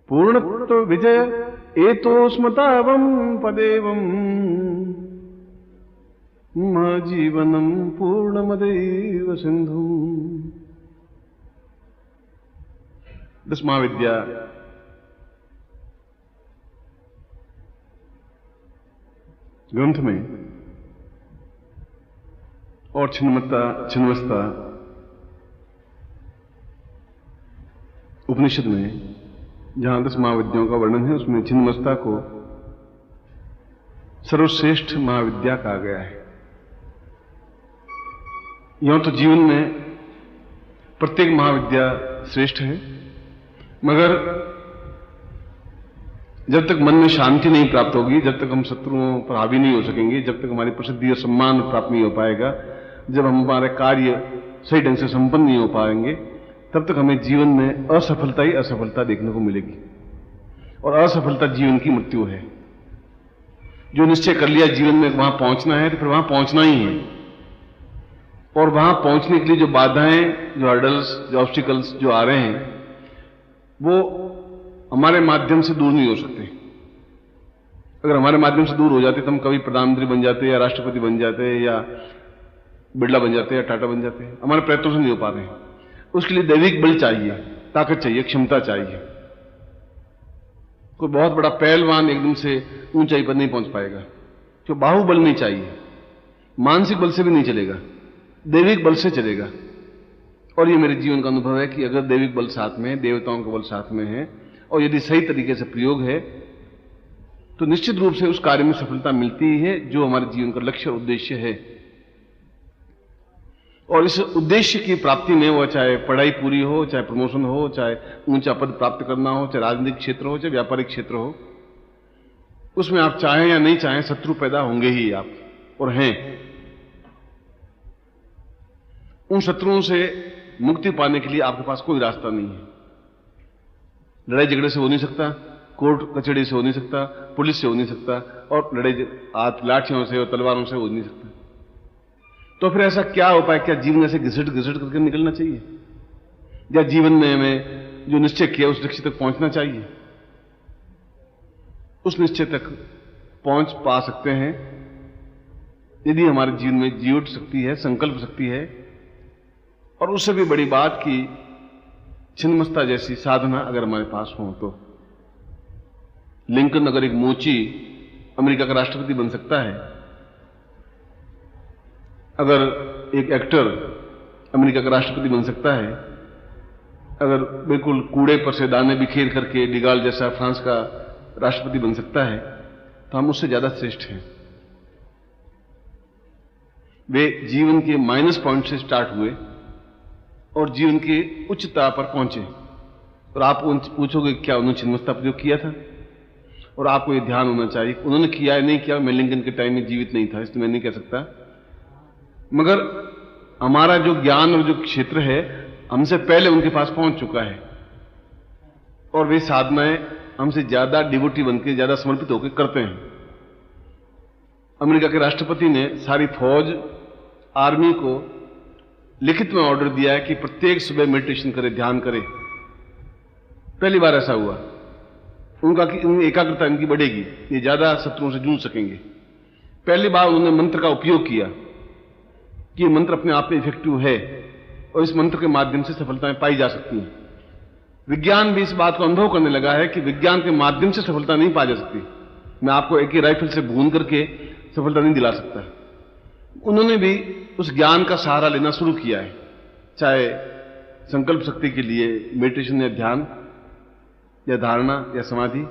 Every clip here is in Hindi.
पूर्णत्व विजय एतोस्मतावं पदेवं जीवनं पूर्णमदैव सिंधु। दस महाविद्या ग्रंथ में और छिन्नमस्ता उपनिषद में जहां 10 महाविद्याओं का वर्णन है, उसमें छिन्नमस्ता को सर्वश्रेष्ठ महाविद्या कहा गया है। यूं तो जीवन में प्रत्येक महाविद्या श्रेष्ठ है, मगर जब तक मन में शांति नहीं प्राप्त होगी, जब तक हम शत्रुओं पर हावी नहीं हो सकेंगे, जब तक हमारी प्रसिद्धि और सम्मान प्राप्त नहीं हो पाएगा, जब हम हमारे कार्य सही ढंग से संपन्न नहीं हो पाएंगे, तब तक हमें जीवन में असफलता ही असफलता देखने को मिलेगी। और असफलता जीवन की मृत्यु है। जो निश्चय कर लिया जीवन में वहां पहुंचना है, तो फिर वहां पहुंचना ही है। और वहां पहुंचने के लिए जो बाधाएं, जो हर्डल्स, जो ऑब्स्टिकल्स जो आ रहे हैं, वो हमारे माध्यम से दूर नहीं हो सकते। अगर हमारे माध्यम से दूर हो जाते तो हम कभी प्रधानमंत्री बन जाते, या राष्ट्रपति बन जाते, या बिरला बन जाते, या टाटा बन जाते। हमारे प्रयत्नों से नहीं हो पा रहे हैं। उसके लिए दैविक बल चाहिए, ताकत चाहिए, क्षमता चाहिए। कोई बहुत बड़ा पहलवान एकदम से ऊंचाई पर नहीं पहुंच पाएगा। तो बाहुबल नहीं चाहिए, मानसिक बल से भी नहीं चलेगा, दैविक बल से चलेगा। और ये मेरे जीवन का अनुभव है कि अगर दैविक बल साथ में है, देवताओं का बल साथ में है, और यदि सही तरीके से प्रयोग है, तो निश्चित रूप से उस कार्य में सफलता मिलती ही है जो हमारे जीवन का लक्ष्य और उद्देश्य है। और इस उद्देश्य की प्राप्ति में, वो चाहे पढ़ाई पूरी हो, चाहे प्रमोशन हो, चाहे ऊंचा पद प्राप्त करना हो, चाहे राजनीतिक क्षेत्र हो, चाहे व्यापारिक क्षेत्र हो, उसमें आप चाहें या नहीं चाहें, शत्रु पैदा होंगे ही आप, और हैं। उन शत्रुओं से मुक्ति पाने के लिए आपके पास कोई रास्ता नहीं है। लड़ाई झगड़े से हो नहीं सकता, कोर्ट कचहरी से हो नहीं सकता, पुलिस से हो नहीं सकता, और लड़ाई लाठियों से और तलवारों से हो नहीं सकता। तो फिर ऐसा क्या उपाय, क्या जीवन ऐसे घिसट करके निकलना चाहिए, या जीवन में हमें जो निश्चय किया उस लक्ष्य तक पहुंचना चाहिए? उस निश्चय तक पहुंच पा सकते हैं यदि हमारे जीवन में जीवट शक्ति है, संकल्प शक्ति है। और उससे भी बड़ी बात कि छिन्नमस्ता जैसी साधना अगर हमारे पास हो तो। लिंकन अगर एक मोची अमेरिका का राष्ट्रपति बन सकता है, अगर एक एक्टर अमेरिका का राष्ट्रपति बन सकता है, अगर बिल्कुल कूड़े पर से दाने बिखेर करके डिगाल जैसा फ्रांस का राष्ट्रपति बन सकता है, तो हम उससे ज्यादा श्रेष्ठ हैं। वे जीवन के माइनस पॉइंट से स्टार्ट हुए और जीवन की उच्चता पर पहुंचे। और आप पूछोगे क्या उन्होंने छिन्नमस्ता प्रयोग किया था? और आपको यह ध्यान होना चाहिए, उन्होंने किया या नहीं किया, मैं लिंकन के टाइम में जीवित नहीं था, इसलिए मैं नहीं कह सकता। मगर हमारा जो ज्ञान और जो क्षेत्र है, हमसे पहले उनके पास पहुंच चुका है, और वे साधनाएं हमसे ज्यादा डिवोटी बनकर, ज्यादा समर्पित होकर करते हैं। अमेरिका के राष्ट्रपति ने सारी फौज, आर्मी को लिखित में ऑर्डर दिया है कि प्रत्येक सुबह मेडिटेशन करे, ध्यान करे। पहली बार ऐसा हुआ। उनका कि एकाग्रता इनकी बढ़ेगी, ये ज्यादा शत्रुओं से जूझ सकेंगे। पहली बार उन्होंने मंत्र का उपयोग किया कि ये मंत्र अपने आप में इफेक्टिव है, और इस मंत्र के माध्यम से सफलताएं पाई जा सकती हैं। विज्ञान भी इस बात को अनुभव करने लगा है कि विज्ञान के माध्यम से सफलता नहीं पाई जा सकती। मैं आपको एक ही राइफल से भून करके सफलता नहीं दिला सकता। उन्होंने भी उस ज्ञान का सहारा लेना शुरू किया है, चाहे संकल्प शक्ति के लिए मेडिटेशन या ध्यान या धारणा या समाधि,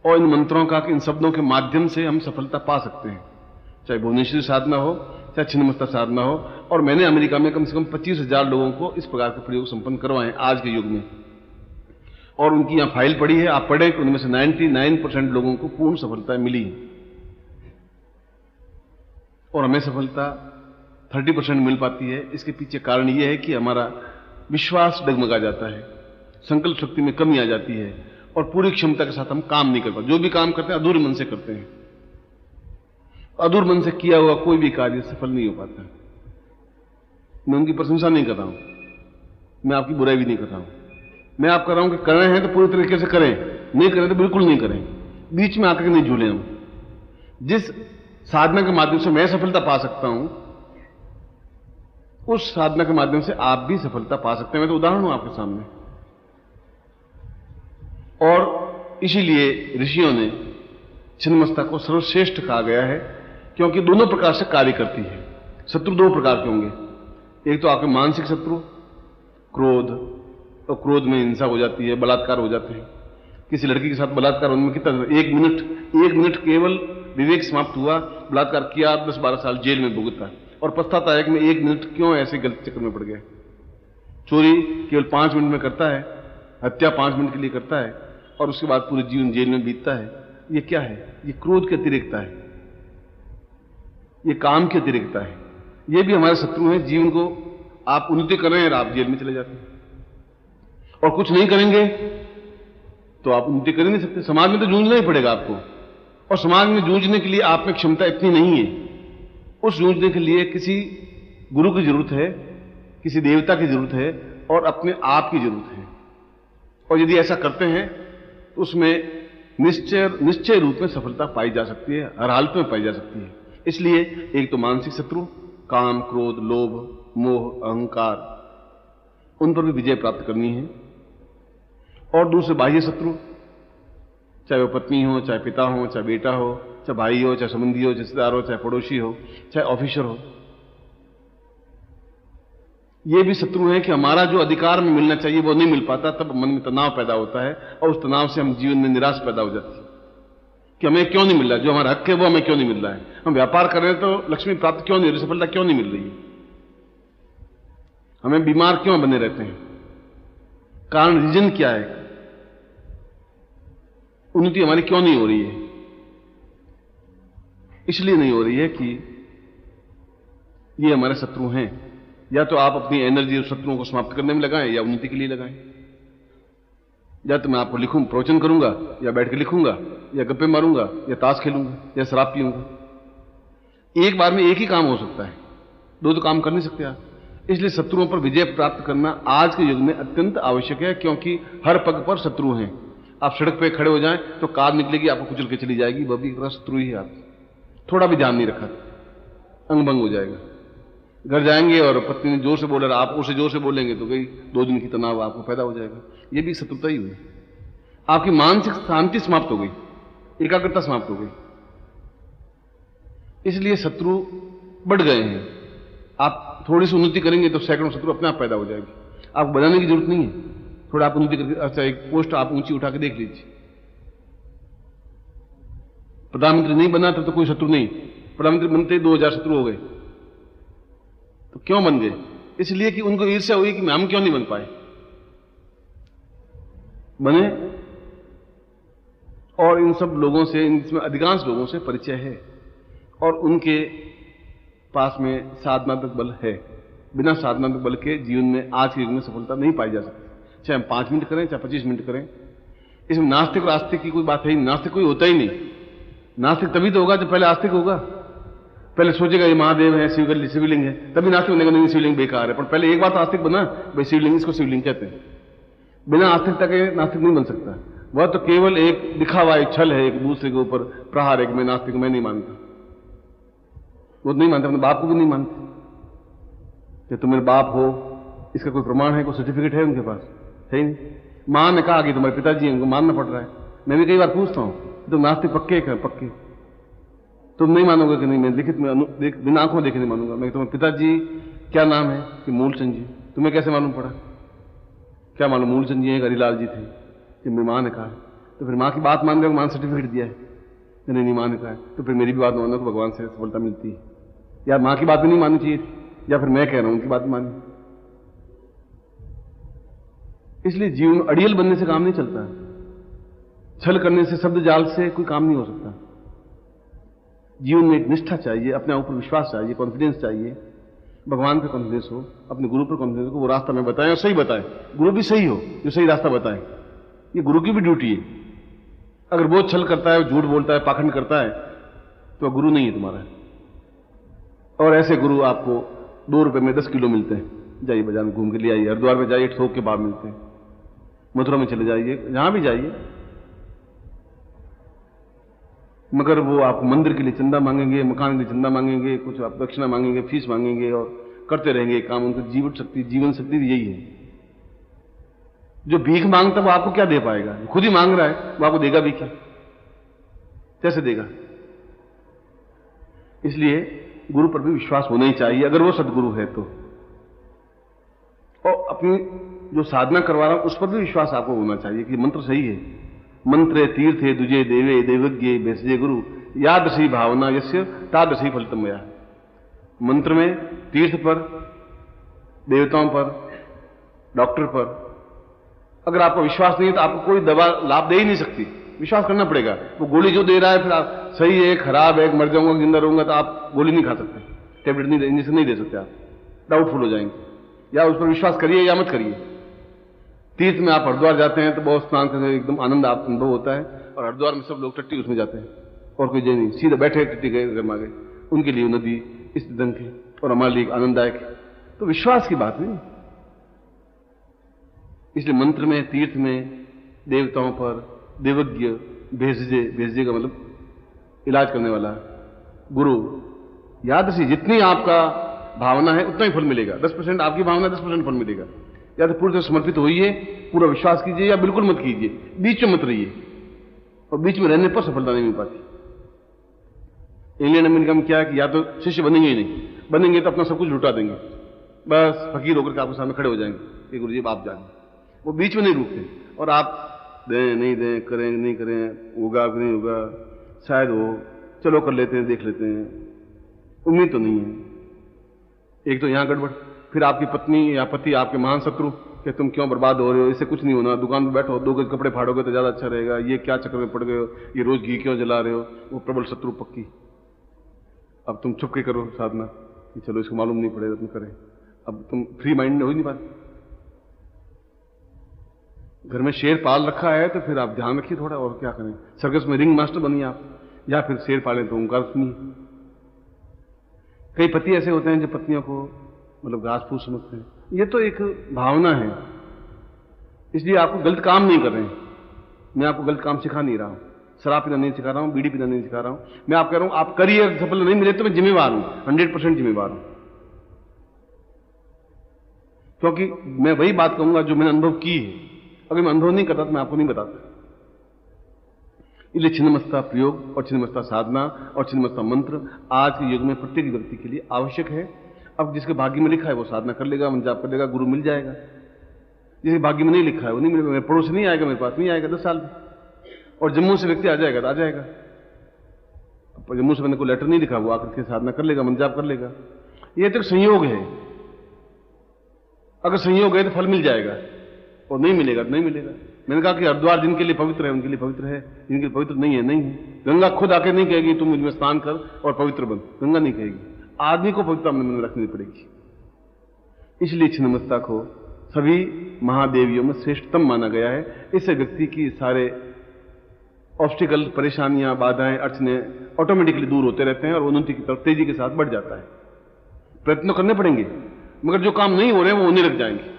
और इन मंत्रों का, इन शब्दों के माध्यम से हम सफलता पा सकते हैं, चाहे भुवनेश्वरी साधना हो, चाहे छिन्नमस्ता साधना हो। और मैंने अमेरिका में कम से कम 25,000 लोगों को इस प्रकार के प्रयोग संपन्न करवाए आज के युग में, और उनकी यहां फाइल पड़ी है, आप पढ़ें कि उनमें से 99% लोगों को पूर्ण सफलता मिली, और हमें सफलता 30% मिल पाती है। इसके पीछे कारण यह है कि हमारा विश्वास डगमगा जाता है, संकल्प शक्ति में कमी आ जाती है, और पूरी क्षमता के साथ हम काम नहीं कर पाते। जो भी काम करते हैं अधूरे मन से करते हैं। अधूर मन से किया हुआ कोई भी कार्य सफल नहीं हो पाता। मैं उनकी प्रशंसा नहीं कर रहा हूं, मैं आपकी बुराई भी नहीं कर रहा हूं, मैं आप कर रहा हूं कि कर रहे हैं तो पूरी तरीके से करें, नहीं करें तो बिल्कुल नहीं करें, बीच में आकर के नहीं झूले हम। जिस साधना के माध्यम से मैं सफलता पा सकता हूं, उस साधना के माध्यम से आप भी सफलता पा सकते हैं। मैं तो उदाहरण हूं आपके सामने। और इसीलिए ऋषियों ने छिन्नमस्ता को सर्वश्रेष्ठ कहा गया है, क्योंकि दोनों प्रकार से कार्य करती है। शत्रु दो प्रकार के होंगे, एक तो आपके मानसिक शत्रु क्रोध, और क्रोध में हिंसा हो जाती है, बलात्कार हो जाते हैं। किसी लड़की के साथ बलात्कार होने में कितना, एक मिनट केवल विवेक समाप्त हुआ, बलात्कार किया, 10-12 साल जेल में भुगता और पछताता है कि मैं 1 मिनट क्यों ऐसे गलत चक्कर में पड़ गया। चोरी केवल 5 मिनट में करता है, हत्या 5 मिनट के लिए करता है और उसके बाद पूरे जीवन जेल में बीतता है। ये क्या है? ये क्रोध की अतिरेकता है, ये काम की अतिरेकता है। ये भी हमारे शत्रु हैं। जीवन को आप उन्नति कर रहे हैं और आप जेल में चले जाते हैं, और कुछ नहीं करेंगे तो आप उन्नति कर ही नहीं सकते। समाज में तो जूझना ही पड़ेगा आपको, और समाज में जूझने के लिए आप में क्षमता इतनी नहीं है। उस जूझने के लिए किसी गुरु की जरूरत है, किसी देवता की जरूरत है, और अपने आप की जरूरत है। और यदि ऐसा करते हैं तो उसमें निश्चय रूप में सफलता पाई जा सकती है, हर हालत में पाई जा सकती है। इसलिए एक तो मानसिक शत्रु काम, क्रोध, लोभ, मोह, अहंकार, उन पर भी विजय प्राप्त करनी है। और दूसरे बाह्य शत्रु, चाहे वो पत्नी हो, चाहे पिता हो, चाहे बेटा हो, चाहे भाई हो, चाहे संबंधी हो, रिश्तेदार हो, चाहे पड़ोसी हो, चाहे ऑफिसर हो, ये भी शत्रु है कि हमारा जो अधिकार में मिलना चाहिए वो नहीं मिल पाता। तब मन में तनाव पैदा होता है, और उस तनाव से हम जीवन में निराश पैदा हो जाती है कि हमें क्यों नहीं मिल रहा, जो हमारा हक है वो हमें क्यों नहीं मिल रहा है। हम व्यापार कर रहे हैं तो लक्ष्मी प्राप्त क्यों नहीं हो रही, सफलता क्यों नहीं मिल रही है, हमें बीमार क्यों बने रहते हैं। कारण, रीजन क्या है, उन्नति हमारी क्यों नहीं हो रही है? इसलिए नहीं हो रही है कि ये हमारे शत्रु हैं। या तो आप अपनी एनर्जी और शत्रुओं को समाप्त करने में लगाएं, या उन्नति के लिए लगाएं। या तो मैं आपको लिखूं, प्रवचन करूंगा, या बैठ के लिखूंगा, या गप्पे मारूंगा, या ताश खेलूंगा, या शराब पीऊंगा। एक बार में एक ही काम हो सकता है, दो तो काम कर नहीं सकते आप। इसलिए शत्रुओं पर विजय प्राप्त करना आज के युग में अत्यंत आवश्यक है, क्योंकि हर पग पर शत्रु हैं। आप सड़क पे खड़े हो जाएं तो कार निकलेगी, आपको कुचल के चली जाएगी, वह भी एक शत्रु ही है। आप थोड़ा भी ध्यान नहीं रखा, अंग भंग हो जाएगा। घर जाएंगे और पत्नी जोर से बोल रहा, आप उसे जोर से बोलेंगे तो कई 2 दिन की तनाव आपको पैदा हो जाएगा। ये भी शत्रुता ही हुई। आपकी मानसिक शांति समाप्त हो गई, एकाग्रता समाप्त हो गई। इसलिए शत्रु बढ़ गए हैं। आप थोड़ी सी उन्नति करेंगे तो सैकड़ों शत्रु अपने आप पैदा हो जाएंगे, आपको बनाने की जरूरत नहीं है। थोड़ा आप उन्नति करके, अच्छा एक पोस्ट आप ऊंची उठा के देख लीजिए। प्रधानमंत्री नहीं बना तो कोई शत्रु नहीं, प्रधानमंत्री बनते 2000 शत्रु हो गए। तो क्यों बन गए? इसलिए कि उनको ईर्ष्या हुई कि हम क्यों नहीं बन पाए। बने, और इन सब लोगों से, इनमें अधिकांश लोगों से परिचय है, और उनके पास में साधनात्मक बल है। बिना साधनात्मक बल के जीवन में आज के युग में सफलता नहीं पाई जा सकती, चाहे हम 5 मिनट करें, चाहे 25 मिनट करें। इसमें नास्तिक और आस्तिक की कोई बात है ही नहीं। नास्तिक कोई होता ही नहीं। नास्तिक तभी तो होगा जब पहले आस्तिक होगा। पहले सोचेगा ये महादेव है, शिवलिंग है, तभी नास्तिक बनेगा। नहीं, शिवलिंग बेकार है, पर पहले एक बार तो आस्तिक बना, भाई शिवलिंग, इसको शिवलिंग कहते हैं। बिना आस्तिकता के नास्तिक नहीं बन सकता। वह तो केवल एक दिखावा, एक छल है, एक दूसरे के ऊपर प्रहार है कि मैं नास्तिक, मैं नहीं मानता। वो नहीं मानते, अपने बाप को भी नहीं मानते कि तुम मेरे बाप हो। इसका कोई प्रमाण है, कोई सर्टिफिकेट है उनके पास? है ही नहीं। मां ने कहा कि तुम्हारे पिताजी हैं, उनको मानना पड़ रहा है। मैं भी कई बार पूछता हूं, तुम नास्तिक पक्के हैं? पक्के। तुम नहीं मानोगे कि नहीं, मैं लिखित में बिना आंखों देखे नहीं मानूंगा। मैं तुम्हारे पिताजी क्या नाम है? कि मूलचंद जी। तुम्हें कैसे मालूम पड़ा? क्या मालूम मूलचंद जी हैं, हरिलाल जी थे, कि मेरी मां ने कहा है। तो फिर मां की बात मान रहे हो, मां सर्टिफिकेट दिया है? नहीं, मां ने कहा है। तो फिर मेरी भी बात मानो कि भगवान से सफलता मिलती है। या मां की बात भी नहीं माननी चाहिए थी, या फिर मैं कह रहा हूं उनकी बात मानी। इसलिए जीवन में अड़ियल बनने से काम नहीं चलता। छल करने से, शब्द जाल से कोई काम नहीं हो सकता। जीवन में एक निष्ठा चाहिए, अपने ऊपर विश्वास चाहिए, कॉन्फिडेंस चाहिए। भगवान पे कॉन्फिडेंस हो, अपने गुरु पर कॉन्फिडेंस हो, वो रास्ता में बताएं और सही बताएं। गुरु भी सही हो, जो सही रास्ता बताएं। ये गुरु की भी ड्यूटी है। अगर वो छल करता है, झूठ बोलता है, पाखंड करता है, तो गुरु नहीं है तुम्हारा। और ऐसे गुरु आपको 2 रुपए में 10 किलो मिलते हैं। जाइए बाजार में घूम के ले आइए, हरिद्वार में जाइए, थोक के भाव मिलते हैं। मथुरा में चले जाइए, जहां भी जाइए, मगर वो आपको मंदिर के लिए चंदा मांगेंगे, मकान के लिए चंदा मांगेंगे, कुछ आप दक्षिणा मांगेंगे, फीस मांगेंगे और करते रहेंगे काम। उनकी जीवन शक्ति यही है। जो भीख मांगता वो आपको क्या दे पाएगा? खुद ही मांग रहा है, वो आपको देगा भी क्या? कैसे देगा? इसलिए गुरु पर भी विश्वास होना ही चाहिए, अगर वो सदगुरु है तो। और अपनी जो साधना करवा रहा हूं उस पर भी विश्वास आपको होना चाहिए कि मंत्र सही है। मंत्रे तीर्थे दुजे देवे देवज्ञे भेषजे गुरु यादृशी भावना यस्य तादृशी फलितम मया। मंत्र में तीर्थ पर, देवताओं पर, डॉक्टर पर अगर आपको विश्वास नहीं है तो आपको कोई दवा लाभ दे ही नहीं सकती। विश्वास करना पड़ेगा। वो गोली जो दे रहा है, फिर आप सही है, खराब है, मर जाऊंगा, जिंदा रहूंगा, तो आप गोली नहीं खा सकते, टेबलेट नहीं, इंजेक्शन नहीं दे सकते, आप डाउटफुल हो जाएंगे। या उस पर विश्वास करिए या मत करिए। तीर्थ में आप हरिद्वार जाते हैं तो बहुत स्नान करके एकदम आनंद आप अनुभव होता है, और हरिद्वार में सब लोग टट्टी उसमें जाते हैं और कोई जय नहीं, सीधा बैठे टट्टी गए घर में, उनके लिए नदी इस ढंग की और हमारे लिए आनंददायक। तो विश्वास की बात नहीं। इसलिए मंत्र में, तीर्थ में, देवताओं पर, देवज्ञ, भेषजे का मतलब इलाज करने वाला, गुरु, यादृशी, जितनी आपका भावना है उतना ही फल मिलेगा। 10% आपकी भावना, 10% फल मिलेगा। या तो पूरी तरह समर्पित होइए, पूरा विश्वास कीजिए, या बिल्कुल मत कीजिए, बीच में मत रहिए। और बीच में रहने पर सफलता नहीं मिल पाती। इंग्लैंड अमेरिका में क्या है कि या तो शिष्य बनेंगे ही नहीं, बनेंगे तो अपना सब कुछ लुटा देंगे, बस फकीर होकर के आपके सामने खड़े हो जाएंगे कि गुरु जी आप जाने। वो बीच में नहीं रुकते, और आप दें नहीं दें, करें नहीं करें, होगा नहीं होगा, शायद हो, चलो कर लेते हैं, देख लेते हैं, उम्मीद तो नहीं है। एक तो यहां गड़बड़, फिर आपकी पत्नी या पति आपके महान शत्रु कि तुम क्यों बर्बाद हो रहे हो, इससे कुछ नहीं होना, दुकान पर बैठो, 2 गज कपड़े फाड़ोगे तो ज्यादा अच्छा रहेगा, ये क्या चक्कर में पड़ गए हो, ये रोज घी क्यों जला रहे हो, वो प्रबल शत्रु पक्की। अब तुम चुप के करो साधना कि चलो इसको मालूम नहीं पड़ेगा, तुम करें। अब तुम फ्री माइंड हो ही नहीं पाते। घर में शेर पाल रखा है तो फिर आप ध्यान रखिए थोड़ा, और क्या करें। सर्कस में रिंग मास्टर बनिए आप, या फिर शेर पालें तो ओंकार सुनिए। कई पति ऐसे होते हैं जो पत्नियों को मतलब घास फूस समझते हैं। ये तो एक भावना है, इसलिए आपको गलत काम नहीं कर रहे हैं। मैं आपको गलत काम सिखा नहीं रहा हूं, शराब पीना नहीं सिखा रहा हूं, बीड़ी पीना नहीं सिखा रहा हूं। मैं आप कह रहा हूं आप करिए, सफल नहीं मिले तो मैं जिम्मेवार हूं, 100% जिम्मेवार हूं। क्योंकि मैं वही बात कहूंगा जो मैंने अनुभव की है। अगर मैं अनुभव नहीं करता तो मैं आपको नहीं बताता। इसलिए छिन्नमस्ता प्रयोग और छिन्नमस्ता साधना और छिन्नमस्ता मंत्र आज के युग में प्रत्येक व्यक्ति के लिए आवश्यक है। अब जिसके भाग्य में लिखा है वो साधना कर लेगा, मन जाप कर लेगा, गुरु मिल जाएगा। जिसके भाग्य में नहीं लिखा है वो नहीं मिलेगा। मेरे पड़ोस नहीं आएगा, मेरे पास नहीं आएगा 10 साल में, और जम्मू से व्यक्ति आ जाएगा तो आ जाएगा। जम्मू से मैंने कोई लेटर नहीं लिखा, वो आकर के साधना कर लेगा, मन जाप कर लेगा। ये तो संयोग है। अगर संयोग है तो फल मिल जाएगा, और नहीं मिलेगा तो नहीं मिलेगा। मैंने कहा कि हरिद्वार जिनके लिए पवित्र है उनके लिए पवित्र है, जिनके लिए पवित्र नहीं है नहीं है। गंगा खुद आके नहीं कहेगी तुम मुझमें स्नान कर और पवित्र बन, गंगा नहीं कहेगी। आदमी को पवित्रता मन में रखनी पड़ेगी। इसलिए छिन्नमस्ता को सभी महादेवियों में श्रेष्ठतम माना गया है। इससे व्यक्ति की सारे ऑब्स्टिकल, परेशानियां, बाधाएं, अड़चने ऑटोमेटिकली दूर होते रहते हैं और उन्नति की तरफ तेजी के साथ बढ़ जाता है। प्रयत्न करने पड़ेंगे, मगर जो काम नहीं हो रहे हैं वो होने लग जाएंगे।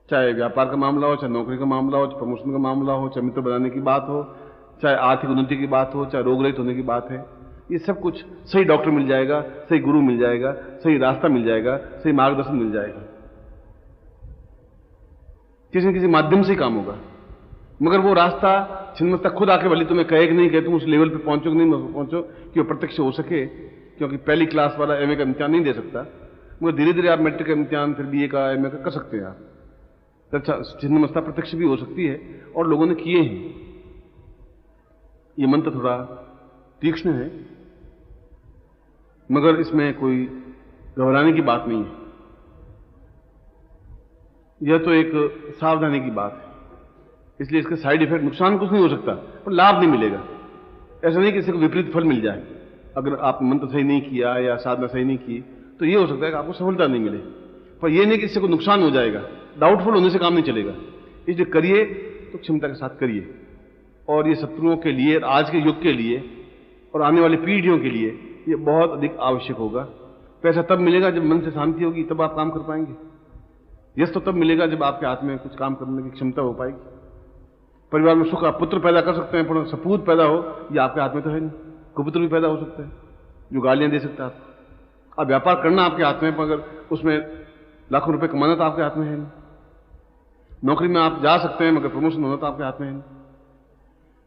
चाहे व्यापार का मामला हो, चाहे नौकरी का मामला हो, चाहे प्रमोशन का मामला हो, चाहे मित्र बनाने की बात हो, चाहे आर्थिक उन्नति की बात हो, चाहे रोग रहित होने की बात है, ये सब कुछ सही डॉक्टर मिल जाएगा, सही गुरु मिल जाएगा, सही रास्ता मिल जाएगा, सही मार्गदर्शन मिल जाएगा। किसी न किसी माध्यम से ही काम होगा। मगर वो रास्ता छिन्नमस्ता खुद आके भले तुम्हें कहे कि नहीं कहे, तुम उस लेवल पे पहुंचो कि नहीं पहुंचो कि वो प्रत्यक्ष हो सके। क्योंकि पहली क्लास वाला एमए का इम्तिहान नहीं दे सकता, मगर धीरे धीरे आप मैट्रिक का इम्तिहान, फिर बीए का, एमए का कर सकते हैं आप। अच्छा, छिन्नमस्ता प्रत्यक्ष भी हो सकती है और लोगों ने किए हैं। ये मंत्र थोड़ा तीक्ष्ण है, मगर इसमें कोई घबराने की बात नहीं है। यह तो एक सावधानी की बात है। इसलिए इसके साइड इफेक्ट, नुकसान कुछ नहीं हो सकता, पर लाभ नहीं मिलेगा। ऐसा नहीं कि इससे विपरीत फल मिल जाए। अगर आप मंत्र सही नहीं किया या साधना सही नहीं की तो यह हो सकता है कि आपको सफलता नहीं मिले, पर यह नहीं कि इससे कोई नुकसान हो जाएगा। डाउटफुल होने से काम नहीं चलेगा। इसलिए करिए तो क्षमता के साथ करिए। और ये शत्रुओं के लिए, आज के युग के लिए और आने वाली पीढ़ियों के लिए ये बहुत अधिक आवश्यक होगा। पैसा तब मिलेगा जब मन से शांति होगी, तब आप काम कर पाएंगे। यश तो तब मिलेगा जब आपके हाथ में कुछ काम करने की क्षमता हो पाएगी। परिवार में सुख, आप पुत्र पैदा कर सकते हैं, पर सपूत पैदा हो ये आपके हाथ में तो है नहीं। कुपुत्र भी पैदा हो सकता है जो गालियां दे सकता है आपको। अब व्यापार करना आपके हाथ में, मगर उसमें लाखों रुपए कमाना तो आपके हाथ में है नहीं। नौकरी में आप जा सकते हैं, मगर प्रमोशन होना तो आपके हाथ में है नहीं।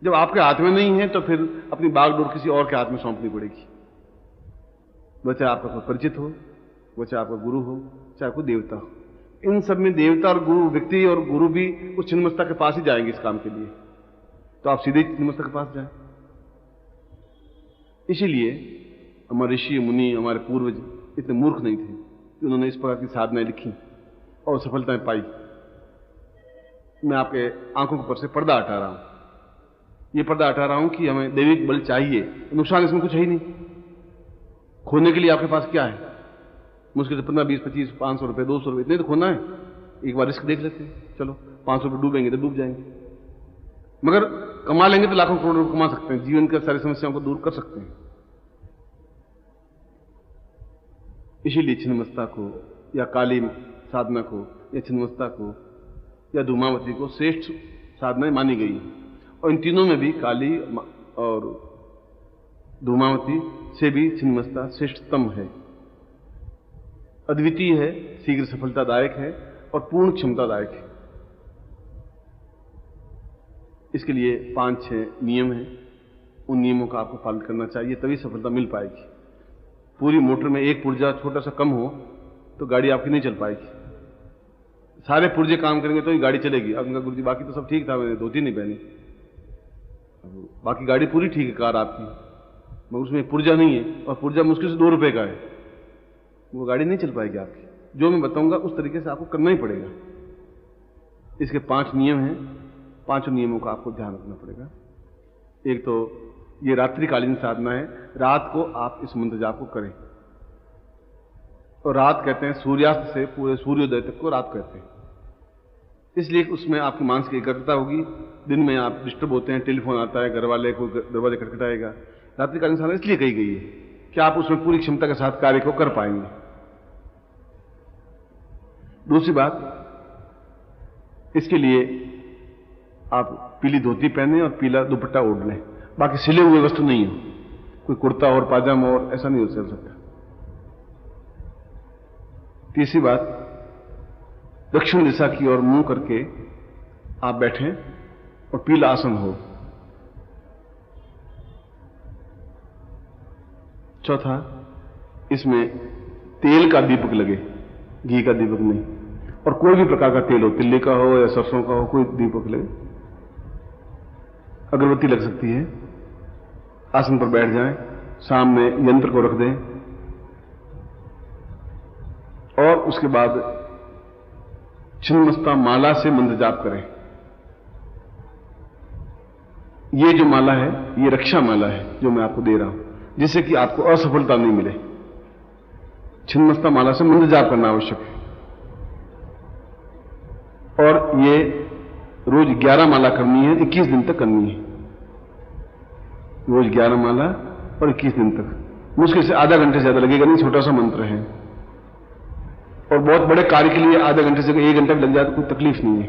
जब आपके हाथ में नहीं है तो फिर अपनी बागडोर किसी और के हाथ में सौंपनी पड़ेगी। वह चाहे आपका कोई परिचित हो, वह चाहे आपका गुरु हो, चाहे कोई देवता हो। इन सब में देवता और गुरु, व्यक्ति और गुरु भी उस छिन्नमस्ता के पास ही जाएंगे इस काम के लिए, तो आप सीधे छिन्नमस्ता के पास जाएं। इसीलिए हमारे ऋषि मुनि, हमारे पूर्वज इतने मूर्ख नहीं थे कि उन्होंने इस प्रकार की साधनाएं लिखी और सफलताएं पाई। मैं आपके आंखों के ऊपर से पर्दा हटा रहा हूं। ये पर्दा हटा रहा हूं कि हमें दैविक बल चाहिए, नुकसान इसमें कुछ है ही नहीं। खोने के लिए आपके पास क्या है? मुश्किल से 15, 20, 25, 500 रुपए, 200 रुपए, इतने तो खोना है। एक बार रिस्क देख लेते हैं, चलो 500 रुपए डूबेंगे तो डूब जाएंगे, मगर कमा लेंगे तो लाखों करोड़ रुपए कमा सकते हैं, जीवन की सारी समस्याओं को दूर कर सकते हैं। इसीलिए छिन्नमस्ता को या काली साधना को या छिन्नमस्ता को या धूमावती को श्रेष्ठ साधनाएं मानी गई है। और इन तीनों में भी, काली और धूमावती से भी छिन्नमस्ता श्रेष्ठतम है, अद्वितीय है, शीघ्र सफलतादायक है और पूर्ण क्षमतादायक है। इसके लिए 5-6 नियम हैं। उन नियमों का आपको पालन करना चाहिए, तभी सफलता मिल पाएगी। पूरी मोटर में एक पुर्जा छोटा सा कम हो तो गाड़ी आपकी नहीं चल पाएगी। सारे पुर्जे काम करेंगे तो ही गाड़ी चलेगी। अब उनका गुरुजी बाकी तो सब ठीक था, मैंने धोती नहीं पहनी, बाकी गाड़ी पूरी ठीक है कार आपकी, मगर उसमें पुर्जा नहीं है और पुर्जा मुश्किल से 2 रुपए का है, वो गाड़ी नहीं चल पाएगी आपकी। जो मैं बताऊंगा उस तरीके से आपको करना ही पड़ेगा। इसके 5 नियम हैं, 5 नियमों का आपको ध्यान रखना पड़ेगा। एक तो ये रात्रिकालीन साधना है, रात को आप इस मंत्र जाप को करें। और रात कहते हैं सूर्यास्त से पूरे सूर्योदय तक को रात कहते हैं, इसलिए उसमें आपकी मानसिक एकाग्रता होगी। दिन में आप डिस्टर्ब होते हैं, टेलीफोन आता है, घर वाले को दरवाजे खटखटाएगा। रात्रिकालीन साधना इसलिए कही गई है कि आप उसमें पूरी क्षमता के साथ कार्य को कर पाएंगे। दूसरी बात, इसके लिए आप पीली धोती पहने और पीला दुपट्टा ओढ़ लें, बाकी सिले हुए वस्त्र नहीं हो, कोई कुर्ता और पाजामा और ऐसा नहीं हो सकता। तीसरी बात, दक्षिण दिशा की ओर मुंह करके आप बैठें और पीला आसन हो। चौथा, इसमें तेल का दीपक लगे, घी का दीपक नहीं, और कोई भी प्रकार का तेल हो, तिल्ली का हो या सरसों का हो, कोई दीपक लगे। अगरबत्ती लग सकती है। आसन पर बैठ जाएं, सामने यंत्र को रख दें और उसके बाद छिन्नमस्ता माला से मंत्र जाप करें। ये जो माला है ये रक्षा माला है जो मैं आपको दे रहा हूं, जिससे कि आपको असफलता नहीं मिले। छिन्नमस्ता माला से मंत्र जाप करना आवश्यक है। और ये रोज 11 माला करनी है, 21 दिन तक करनी है। रोज 11 माला और 21 दिन तक। मुश्किल से आधा घंटे से ज्यादा लगेगा नहीं, छोटा सा मंत्र है। और बहुत बड़े कार्य के लिए आधे घंटे से 1 घंटा भी लग जाए तो कोई तकलीफ नहीं है।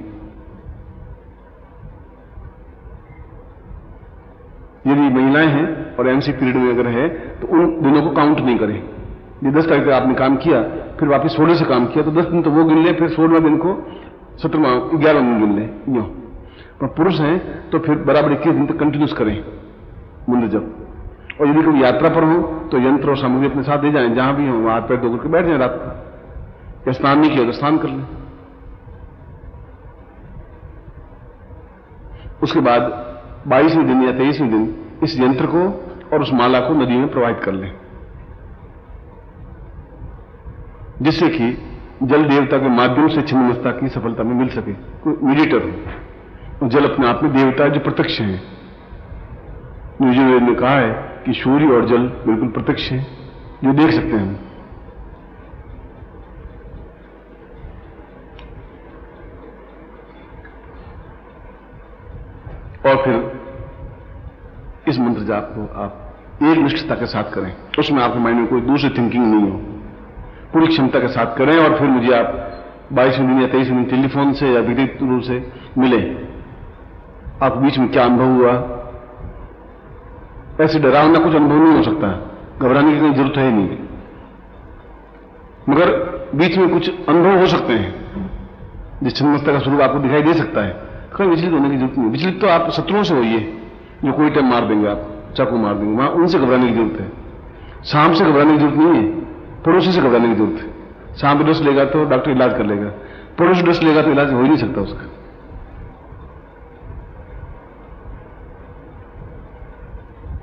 यदि महिलाएं हैं और एमसी पीरियड में अगर है तो उन दिनों को काउंट नहीं करें। ये 10 तारीख को आपने काम किया, फिर वापस 16 से काम किया तो 10 दिन तो वो गिन लें, फिर 16वें दिन को 17वां 11 दिन गिन लें यूं। पर पुरुष हैं तो फिर बराबर 21 दिन तक कंटिन्यूस करें मंत्र जप। और यदि कोई यात्रा पर हो तो यंत्र और सामग्री अपने साथ ले जाएं, जहां भी हो वहां पैर धो करके बैठ जाएं रात को, या स्नान नहीं किया तो स्नान कर लें। उसके बाद 22वें दिन या 23वें दिन इस यंत्र को और उस माला को नदी में प्रवाहित कर लें, जिससे कि जल देवता के माध्यम से छिन्नमस्ता की सफलता में मिल सके। कोई मीडिएटर हो। जल अपने आप में देवता है जो प्रत्यक्ष है। यजुर्वेद ने कहा है कि सूर्य और जल बिल्कुल प्रत्यक्ष है, जो देख सकते हैं हम। और फिर इस मंत्र जाप को आप एक निष्ठता के साथ करें, उसमें आपके माइंड में कोई दूसरी थिंकिंग नहीं हो, पूरी क्षमता के साथ करें। और फिर मुझे आप 22वें दिन या 23वें दिन टेलीफोन से या व्यक्तिगत रूप से मिले, आपके बीच में क्या अनुभव हुआ। ऐसे डरावना कुछ अनुभव नहीं हो सकता, घबराने की कोई जरूरत है नहीं, मगर बीच में कुछ अनुभव हो सकते हैं जिस छिन्नमस्ता का स्वरूप आपको दिखाई दे सकता है। कोई विचलित होने की जरूरत नहीं। विचलित तो आप शत्रुओं से होइए जो कोई टाइम मार देंगे, आप चाकू मार देंगे, वहां उनसे घबराने की जरूरत है। सांप से घबराने की जरूरत नहीं है, पड़ोसी से घबराने की जरूरत है। सांप डस लेगा तो डॉक्टर इलाज कर लेगा, पड़ोसी डस लेगा तो इलाज हो ही नहीं सकता उसका।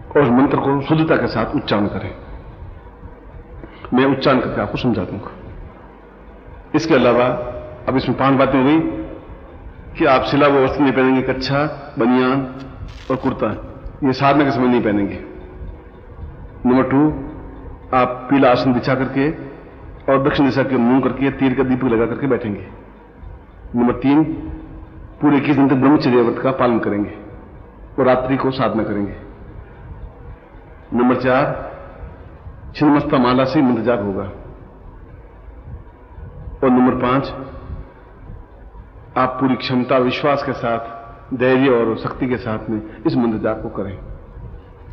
और उस मंत्र को शुद्धता के साथ उच्चारण करें। मैं उच्चारण करके आपको समझा दूंगा। इसके अलावा अब इसमें 5 बातें हो गई कि आप सिला वो वस्त्र नहीं पहनेंगे, कच्छा, बनियान और कुर्ता, ये साधना के समय नहीं पहनेंगे। नंबर 2, आप पीला आसन बिछा करके और दक्षिण दिशा के मुंह करके तीर का दीपक लगा करके बैठेंगे। नंबर 3, पूरे 21 दिन तक ब्रह्मचर्य व्रत का पालन करेंगे और रात्रि को साधना करेंगे। नंबर 4, छिन्नमस्ता माला से मंत्र जाप होगा। और नंबर 5, आप पूरी क्षमता, विश्वास के साथ, धैर्य और शक्ति के साथ में इस मंत्र जाप को करें।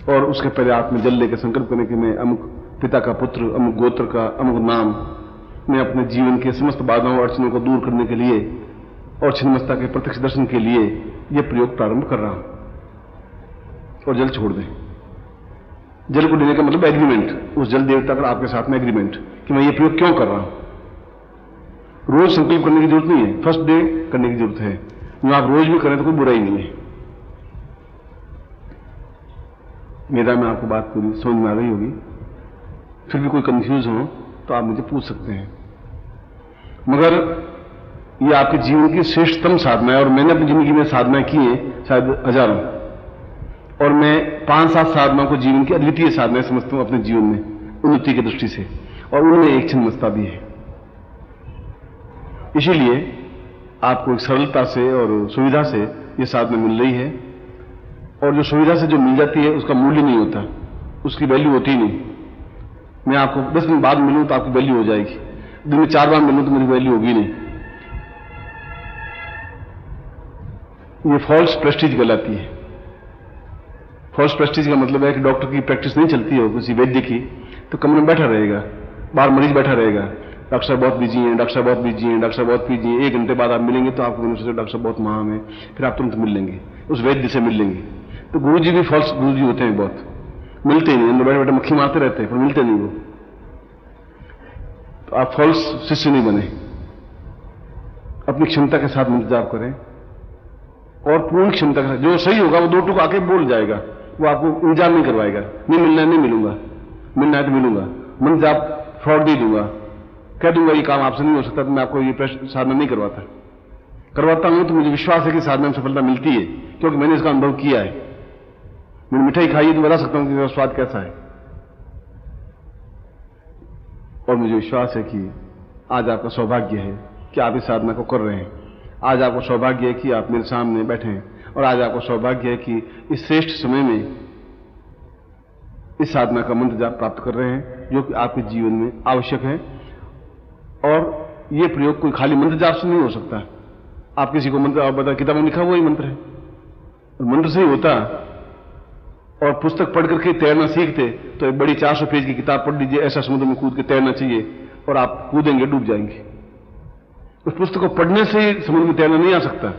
और उसके पहले आप में जल लेकर संकल्प करें कि मैं अमुक पिता का पुत्र, अमुक गोत्र का, अमुक नाम, मैं अपने जीवन के समस्त बाधाओं और अड़चनों को दूर करने के लिए और छिन्नमस्ता के प्रत्यक्ष दर्शन के लिए यह प्रयोग प्रारंभ कर रहा हूं। और जल छोड़ दें। जल को लेने का मतलब एग्रीमेंट, उस जल देवता का आपके साथ में एग्रीमेंट कि मैं ये प्रयोग क्यों कर रहा हूं। रोज संकल्प करने की जरूरत नहीं है, फर्स्ट डे करने की जरूरत है। जो आप रोज भी करें तो कोई बुराई नहीं है। मेरा में आपको बात पूरी समझ में आ गई होगी। फिर भी कोई कंफ्यूज हो तो आप मुझे पूछ सकते हैं। मगर ये आपके जीवन की श्रेष्ठतम साधना है और मैंने अपनी जिंदगी में साधना की है शायद हजारों, और मैं 5-7 साधनाओं को जीवन की अद्वितीय साधनाएं समझता हूं अपने जीवन में उन्नति की दृष्टि से, और उनमें एक छिन्नमस्ता भी है। इसीलिए आपको एक सरलता से और सुविधा से ये साधना मिल रही है। और जो सुविधा से जो मिल जाती है उसका मूल्य नहीं होता, उसकी वैल्यू होती ही नहीं। मैं आपको 10 दिन बाद मिलूं तो आपकी वैल्यू हो जाएगी, दिन में 4 बार मिलूं तो मेरी वैल्यू होगी नहीं। ये फॉल्स प्रेस्टीज कहलाती है। फॉल्स प्रेस्टीज का मतलब है कि डॉक्टर की प्रैक्टिस नहीं चलती हो किसी वैद्य की तो कमरे में बैठा रहेगा, बाहर मरीज बैठा रहेगा, डॉक्टर साहब बहुत बिजी हैं, डॉक्टर साहब बहुत बिजी हैं, डॉक्टर साहब बहुत बिजी हैं। 1 घंटे बाद आप मिलेंगे तो आपको डॉक्टर साहब बहुत महान है, फिर आप तुरंत मिल लेंगे, उस वैद्य से मिल लेंगे। तो गुरु जी भी फॉल्स गुरु जी होते हैं, बहुत मिलते ही नहीं, अंदर बैठे बैठे मक्खी मारते रहते हैं पर मिलते नहीं वो। तो आप फॉल्स शिष्य नहीं बने। अपनी क्षमता के साथ मंत्र जाप करें और पूर्ण क्षमता के साथ। जो सही होगा वो 2 टूक आके बोल जाएगा, वो आपको इंतजार नहीं करवाएगा। नहीं मिलना है नहीं मिलूंगा, मिलना है तो मिलूंगा, मंत्र जाप फ्रॉड नहीं दूंगा, कह दूंगा ये काम आपसे नहीं हो सकता तो मैं आपको ये साधना नहीं करवाता हूं तो मुझे विश्वास है कि साधना में सफलता मिलती है, क्योंकि मैंने इसका अनुभव किया है। मैंने मिठाई खाई है तो बता सकता हूं कि इसका स्वाद कैसा है। और मुझे विश्वास है कि आज आपका सौभाग्य है कि आप इस साधना को कर रहे हैं। आज आपको सौभाग्य है कि आप मेरे सामने बैठे हैं, और आज आपको सौभाग्य है कि इस श्रेष्ठ समय में इस साधना का मंत्र जाप प्राप्त कर रहे हैं जो कि आपके जीवन में आवश्यक है। और यह प्रयोग कोई खाली मंत्र जाप से नहीं हो सकता। आप किसी को मंत्र, आप बता किताबों में लिखा हुआ ही मंत्र है, और मंत्र से ही होता। और पुस्तक पढ़ करके तैरना सीखते तो एक बड़ी 400 पेज की किताब पढ़ लीजिए, ऐसा समुद्र में कूद के तैरना चाहिए, और आप कूदेंगे डूब जाएंगे। उस पुस्तक को पढ़ने से ही समुद्र में तैरना नहीं आ सकता।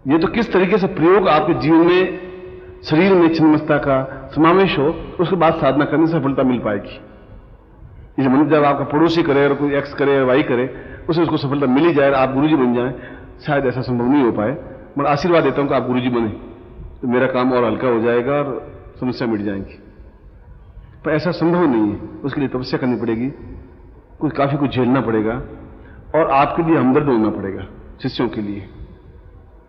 ये तो किस तरीके से प्रयोग आपके जीवन में, शरीर में छिन्नमस्ता का समावेश हो, उसके बाद साधना करने से सफलता मिल पाएगी। इस मंत्र जब आपका पड़ोसी करे और कोई एक्स करे और वाई करे, उसे उसको सफलता मिल ही जाए, आप गुरुजी बन जाएं, शायद ऐसा संभव नहीं हो पाए। मैं आशीर्वाद देता हूं कि आप गुरुजी बने तो मेरा काम और हल्का हो जाएगा और समस्या मिट जाएंगी। पर ऐसा संभव नहीं है, उसके लिए तपस्या करनी पड़ेगी, काफी कुछ झेलना पड़ेगा, और आपके लिए हमदर्द होना पड़ेगा शिष्यों के लिए।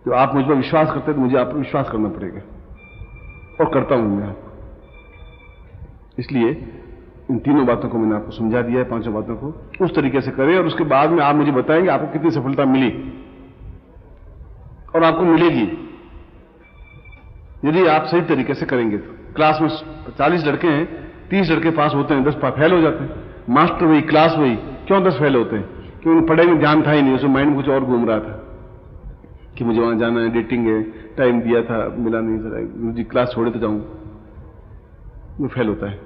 तो आप मुझ पर विश्वास करते हैं तो मुझे आप पर विश्वास करना पड़ेगा, और करता हूं मैं आपको। इसलिए इन 3 बातों को मैंने आपको समझा दिया है, 5 बातों को उस तरीके से करें, और उसके बाद में आप मुझे बताएंगे आपको कितनी सफलता मिली, और आपको मिलेगी यदि आप सही तरीके से करेंगे। तो क्लास में 40 लड़के हैं, 30 लड़के पास होते हैं, 10 फेल हो जाते हैं। मास्टर वही, क्लास वही, क्यों 10 फेल होते हैं? कि उन्हें पढ़ाई में ध्यान था ही नहीं, उसमें माइंड में कुछ और घूम रहा था कि मुझे वहां जाना है, डेटिंग है, टाइम दिया था मिला नहीं, जरा गुरु जी क्लास छोड़े तो जाऊं, वो फेल होता है।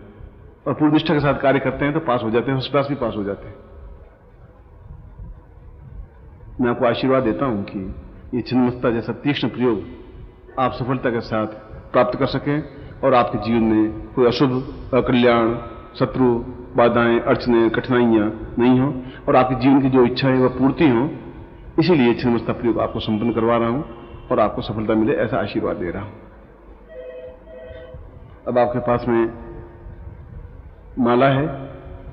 और पूरी निष्ठा के साथ कार्य करते हैं तो पास हो जाते हैं, फर्स्ट क्लास भी पास हो जाते हैं। मैं आपको आशीर्वाद देता हूं कि ये छिन्नमस्ता जैसा तीक्ष्ण प्रयोग आप सफलता के साथ प्राप्त कर सकें और आपके जीवन में कोई अशुभ, अकल्याण, शत्रु, बाधाएं, अड़चने, कठिनाइयां नहीं हो और आपके जीवन की जो इच्छा है वह पूर्ति हो। इसीलिए छिन्नमस्ता प्रयोग आपको संपन्न करवा रहा हूं और आपको सफलता मिले ऐसा आशीर्वाद दे रहा हूं। अब आपके पास में माला है,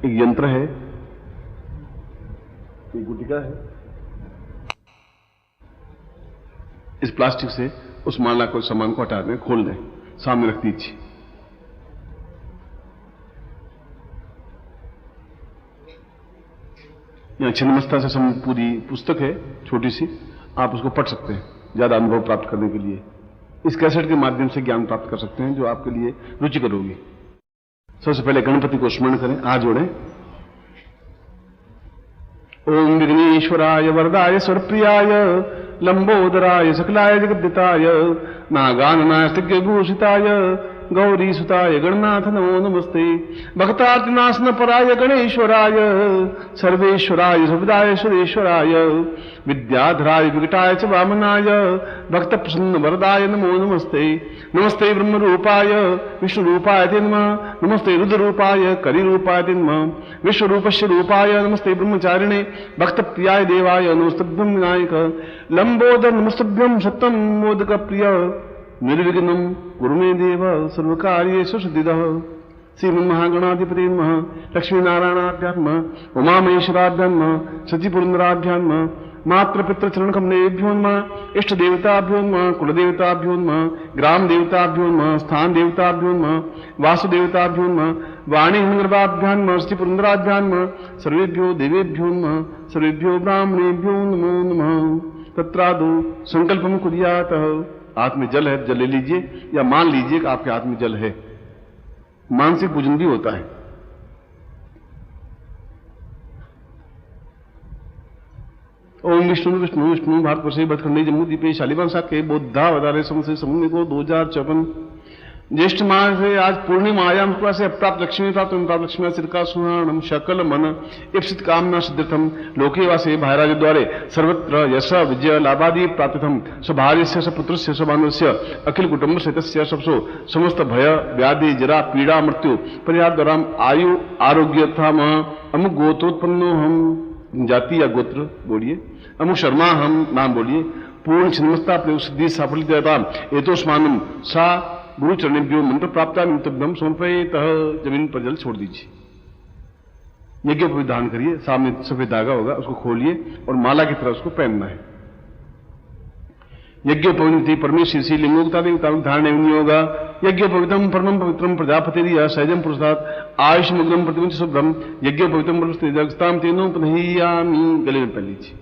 एक यंत्र है, एक गुटिका है। इस प्लास्टिक से उस माला को, सामान को हटा दें, खोल दें, सामने रख दीजिए। यहां छिन्नमस्ता से संबंधित पूरी पुस्तक है, छोटी सी, आप उसको पढ़ सकते हैं ज्यादा अनुभव प्राप्त करने के लिए। इस कैसेट के माध्यम से ज्ञान प्राप्त कर सकते हैं जो आपके लिए रुचिकर होगी। सबसे पहले गणपति को स्मरण करें, हाथ जोड़ें। ओम विघ्नेश्वराय वरदाय स्वरप्रियाय लंबोदराय सकलाय जगद्दिताय नागाननाय सिद्धभूषिताय गौरी सुताय गणनाथ नमो नमस्ते। भक्तार्तिनाशन पराय गणेश्वराय सर्वेश्वराय सुविदाय सुरेश्वराय विद्याधराय विकटाय च वामनाय भक्त प्रसन्न वरदाय नमो नमस्ते। नमस्ते ब्रह्म रूपाय विष्णु रूपाय ते नमः। नमस्ते रुद्र रूपाय करि रूपाय ते नमः। विश्व रूपस्य रूपाय नमस्ते ब्रह्मचारिणे भक्त प्रियाय देवाय नमस्तभ्यं विनायक। लंबोदर नमस्तभ्यं सत्यं मोदक प्रिय निर्विघ्नं कुरु मे देव सर्वकार्येषु सिद्धिदः। श्रीमन्महागणाधिपते नमः। लक्ष्मीनारायणाभ्यां नमः। उमामहेश्वराभ्यां नमः। सचिपुरन्दराभ्यां नमः। मातृपितृचरणकमलेभ्यो नमः। इष्ट देवताभ्यो नमः। कुलदेवताभ्यो नमः। ग्राम देवताभ्यो नमः। स्थान देवताभ्यो नमः। वासुदेवताभ्यो नमः। वाणी हिमग्रभाभ्यां नमः। श्रीपुरन्दराभ्यां नमः। सर्वेभ्यो देवेभ्यो नमः। सर्वेभ्यो ब्राह्मणेभ्यो नमो नमः। तत्रादौ संकल्पं कुर्यात्। हाथ में जल है, जल ले लीजिए या मान लीजिए कि आपके हाथ में जल है। मानसिक पूजन भी होता है। ओम विष्णु विष्णु विष्णु भारतवर्षे भरतखंडे जम्मू द्वीपे शालिवान शाखे बौद्धावतारे समसे समुद्र को 2054 ज्येष्ठ माह से आज पूर्णिमा आयाम कृपा से अप्राप्त लक्ष्मी प्राप्त लक्ष्मी सिरका सुहाणम शकल मन इप्सित कामना सिद्ध्यर्थम लोके वासे भाईराज द्वारे सर्वत्र यश विजय लाभादि प्राप्तम स्वभार्यस्य स्वपुत्रस्य स्वबान्धवस्य अखिल कुटुंब सहितस्य सबसो समस्त भय व्याधि जरा पीड़ा मृत्यु परिहार द्वारा आयु आरोग्य तथा अमुक गोत्रोत्पन्नो हम, जाति या गोत्र बोलिए, अमुक शर्मा हम नाम बोलिए, पूर्ण छिन्नमस्ता प्रयोग सिद्धि साफल्यता एतोस्मानम सा गुरु चरणेभ्यो मंत्र प्राप्ता निमित्तभ्यम समर्पयेत। जमीन पर जल छोड़ दीजिए। यज्ञ को विधान करिए, सामने सफेद धागा होगा, उसको खोलिए और माला की तरह उसको पहनना है। यज्ञ पवित्र परमेश्वर श्री लिंगोक्ता देवता धारण होगा। यज्ञ पवित्रम परमं पवित्रम प्रजापति सहजम पुरुषात आयुष मग्नम प्रतिमंच शुभ्रम यज्ञ पवित्रम जगस्ताम तेनो पनहियामी। गले में पहन लीजिए।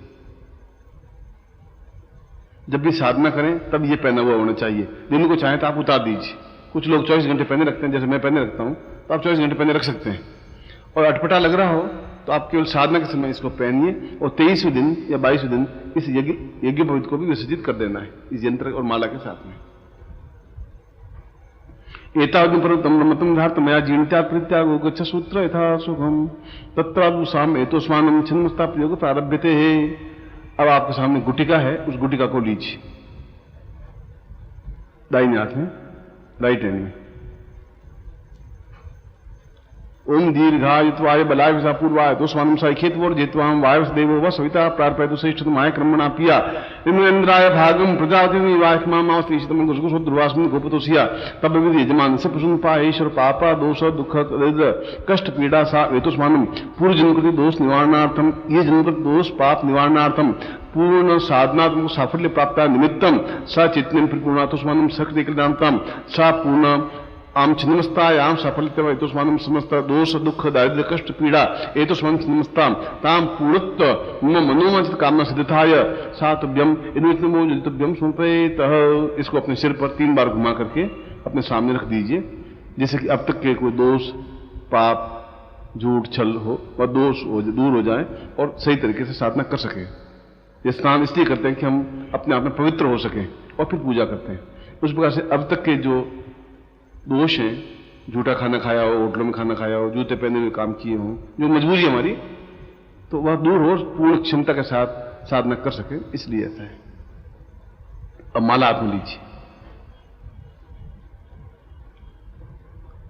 जब भी साधना करें तब ये पहना हुआ होना चाहिए। दिन को चाहे तो आप उतार दीजिए। कुछ लोग 24 घंटे पहने रखते हैं, जैसे मैं पहने रखता हूं, तो आप 24 घंटे पहने रख सकते हैं। और अटपटा लग रहा हो तो आप केवल साधना के समय इसको पहनिए और 23वें दिन या 22वें दिन इस यज्ञ पवित्र को भी विसर्जित कर देना है इस यंत्र और माला के साथ में। एतावद् पर्वतम ब्रह्मतम धार्त मया जीर्णत्यात् परित्यागो गच्छ सूत्र यथा सुखम तत्रादुसाम एतोस्मानम छिन्नमस्ता प्रयोग प्रारभ्यते है। अब आपके सामने गुटिका है, उस गुटिका को लीजिए दाहिने हाथ में, राइट हैंड में। ओम दीर्घायुत्वाय बलाय विषा पूर्वाय दोस्मानम साइखेतवोर जेत्वाम वायवस देवो व सविता प्रार्पयतु श्रेष्ठतमाय कर्मणा पिया इन्द्राय भागम प्रजापति वायकमामास्त्रीशितम गुसगुसो ध्रुवास्मिन् गोपतोसिया तब विधि यजमान से प्रसन्न पाएश्वर पापा दोष दुख दरिद्र कष्ट पीड़ा सा वेतुस्मानम पूर्व जन्मकृति दोष निवारणार्थम ये जन्मकृत दोष पाप निवारणार्थम पूर्ण साधनात्मक साफल्य प्राप्त निमित्तम स चित्तम परिपूर्णातुस्मानम सकृति कल्याणतम सा पूर्ण आम छिन्नमस्तायाम साफल्यतम एतोस्मानम समस्त दोष दुख दारिद्र्य कष्ट पीड़ा एतोस्मानम छिन्नमस्ताम ताम पूर्णत्व मम मनोवांछित कामना सिद्धाय सातभ्यम इन्वितमो जलितभ्यम समर्पयेत। इसको अपने सिर पर 3 बार घुमा करके अपने सामने रख दीजिए, जैसे कि अब तक के कोई दोष पाप झूठ छल हो वह दोष हो दूर हो जाए और सही तरीके से साधना कर सके। ये स्नान इसलिए करते हैं कि हम अपने आप में पवित्र हो सकें और फिर पूजा करते हैं। उस प्रकार से अब तक के जो दोष हैं, झूठा खाना खाया हो, होटलों में खाना खाया हो, जूते पहने हुए काम किए हों, जो मजबूरी है हमारी, तो वह दूर हो, पूर्ण क्षमता के साथ साधना कर सके, इसलिए ऐसा है। अब माला हाथ में लीजिए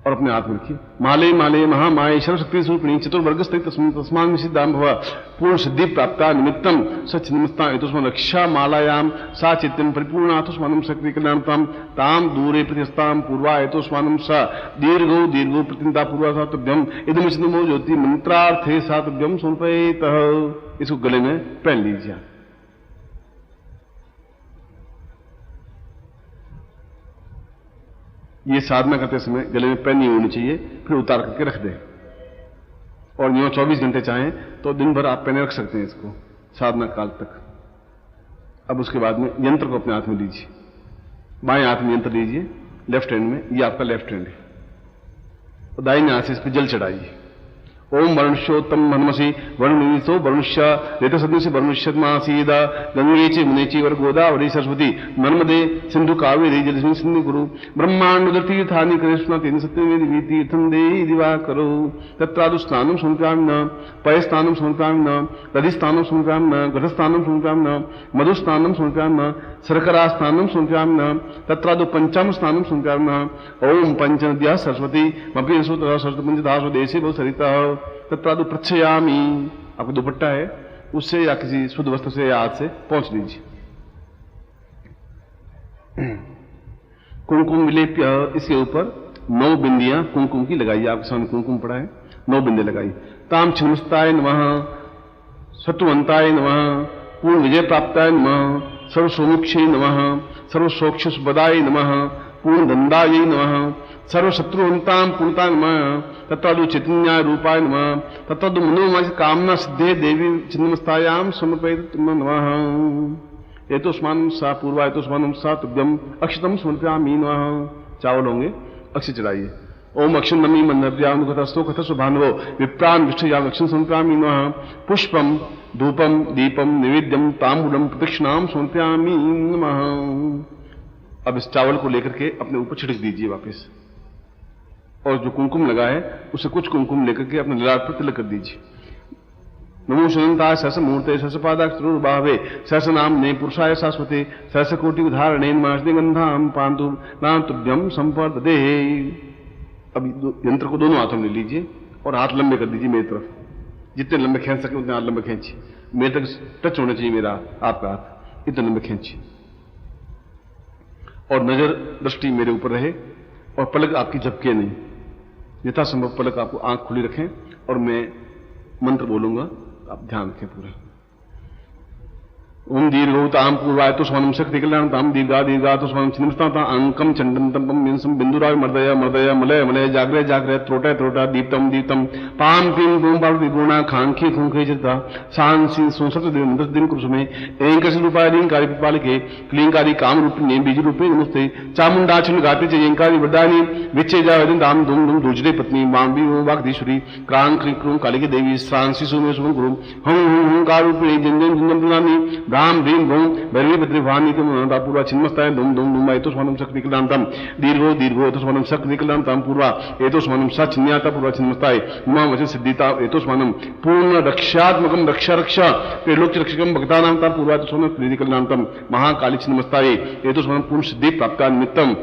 और अपने हाथ में रखिए। माले माले महामाये सर्वशक्ति स्वरूपिणी चतुर्वर्ग स्थित तस्मान में सिद्धाम भव पूर्ण सिद्धि प्राप्त निमित्तम सचिन्मस्ता एतस्मान् रक्षा मालायाम सा चित्तम परिपूर्णातस्मानं सक्रिय कल्याणताम ताम दूरे प्रतिस्ताम पूर्वा एतस्मानं सा दीर्घो प्रतिन्ता पूर्वा सातभ्यम इदमचिन्मो ज्योति मंत्रार्थे सातभ्यम समर्पयेतः। इसको गले में पहन लीजिए। ये साधना करते समय गले में पहनी होनी चाहिए, फिर उतार करके रख दें। और यूं 24 घंटे चाहें तो दिन भर आप पहने रख सकते हैं इसको साधना काल तक। अब उसके बाद में यंत्र को अपने हाथ में लीजिए, बाएं हाथ में यंत्र लीजिए, लेफ्ट हैंड में, ये आपका लेफ्ट हैंड है, और दाहिने हाथ से इस पर जल चढ़ाइए। ओम वर्णशोत्तम हनुमसी वर्णनीसो वर्णुष्य रेतसदृश वर्णुष्यमासीद गंगे च मुने वर गोदावरी सरस्वती नर्मदे सिंधु कावेरी जलस्मिन् सिंधु गुरु ब्रह्मांड तीर्थानि कृष्ण तीन सत्यमेदि तीर्थं देहि दिवाकरो तत्रादु स्नानं समर्पयामि न पयस्नानं समर्पयामि न दधिस्नानं समर्पयामि न घटस्नानं समर्पयामि न मधुस्नानं समर्पयामि न शर्करा स्नानं समर्पयामि न तत्रादु पंचामृत स्नानं समर्पयामि न ओम पंचनद्याः सरस्वती मपि सुतः सरस्वती पंचदासो देशे बहु सरितः तत्रादु प्रच्छयामि। आपका दुपट्टा है उससे या किसी शुद्ध वस्त्र से या हाथ से पहुंच लीजिए। कुमकुम विलेप्य, इसके ऊपर 9 बिंदियां कुमकुम की लगाइए। आपके सामने कुमकुम पड़ा है, 9 बिंदे लगाइए। ताम छिन्नमस्ताय नमः, शत्रुवंताय नमः, पूर्ण विजय प्राप्ताय नमः, सर्वसोमुक्षे नमः, सर्वसोक्षसुपदाय नमः, पूर्ण दंडाय नमः, सर्वशत्रुवंतां पूर्णताय नमः, तत्रादु चैतन्याय रूपाय नमः, तत्रादु मनोमय कामना सिद्धे देवी छिन्नमस्तायां समर्पयेत् नमः। एतस्मान् सा पूर्वा एतस्मान् सा तुभ्यं अक्षतम समर्पयामि नमः। चावल होंगे, अक्षय चढ़ाइए। ओम अक्षम नमी मंदव्यानुगतस्तो कथस्व भानुवो विप्रान विष्ठया अक्षम समर्पयामि नमः। पुष्पम धूपम दीपम निवेद्यम तांबूलम प्रदक्षिणाम समर्पयामि नमः। अब इस चावल को लेकर के अपने ऊपर छिड़क दीजिए वापस, और जो कुमकुम लगा है उसे कुछ कुमकुम लेकर के अपने ललाट पर तिलक कर दीजिए। नमो सुनंताय सहस मूर्ते सहस पादाक्षरुर्भावे सहस नामने पुरुषाय शाश्वते सहस कोटि उदाहरणे नमस्ते गंधाम पांतु नाम तुभ्यम संपर्दते। अब यंत्र को दोनों हाथों में लीजिए और हाथ लंबे कर दीजिए मेरी तरफ, जितने लंबे खींच सके उतने हाथ लंबे खींचिए। मेरे तक टच होना चाहिए मेरा आपका हाथ, इतने लंबे खींचिए। और नजर दृष्टि मेरे ऊपर रहे और पलक आपकी झपके नहीं, यथासंभव पलक आपको आंख खुली रखें और मैं मंत्र बोलूंगा, आप ध्यान रखें पूरा। ओम दीर्घोताम पूर्वाय तो स्वानम शक्ति कल्याणताम दीर्घा तो स्वानम छिन्नमस्ताता अंकम चंडंतम विंसम बिंदुराय मर्दय मर्दय मलय मलय जाग्रय जाग्रय त्रोटय त्रोटा दीप्तम दीप्तम पाम पीम गुम पार्वती गुणा खांखी खुंखे चित्ता सांसी संसत दिन 10 दिन कुसुमे एंकस रूपाय लींकारी पिपालिके क्लींकारी काम रूपिणे बीज रूपे नमस्ते चामुंडाचन गाते च एंकारी वरदानी विच्चे जावदन दाम धूम धूम दूजरे पत्नी मांबी वागधीश्वरी क्रांक क्रीं कालिके देवी सांसी सुमे सुम गुरु हम हम कार रूपिणे जंजन जंजन प्रणानी राम भीम भूम भैरवी भद्रभानी पूर्वा छिन्मस्ताय धूम धूम धूम एतस्मानं शक्ति कल्याणताम दीर्घो एतस्मानं शक्ति कल्याणताम पूर्वा एतस्मानं सा छिन्न्याता पूर्वा छिन्मस्ताय उमा वचन सिद्धिता एतस्मानं पूर्ण रक्षात्मकं रक्षा रक्षा त्रिलोक्य रक्षकं भक्तानां ता पूर्वा एतस्मानं प्रीति कल्याणताम महाकाली छिन्मस्ताय एतस्मानं पूर्ण सिद्धि प्राप्ता निमित्तम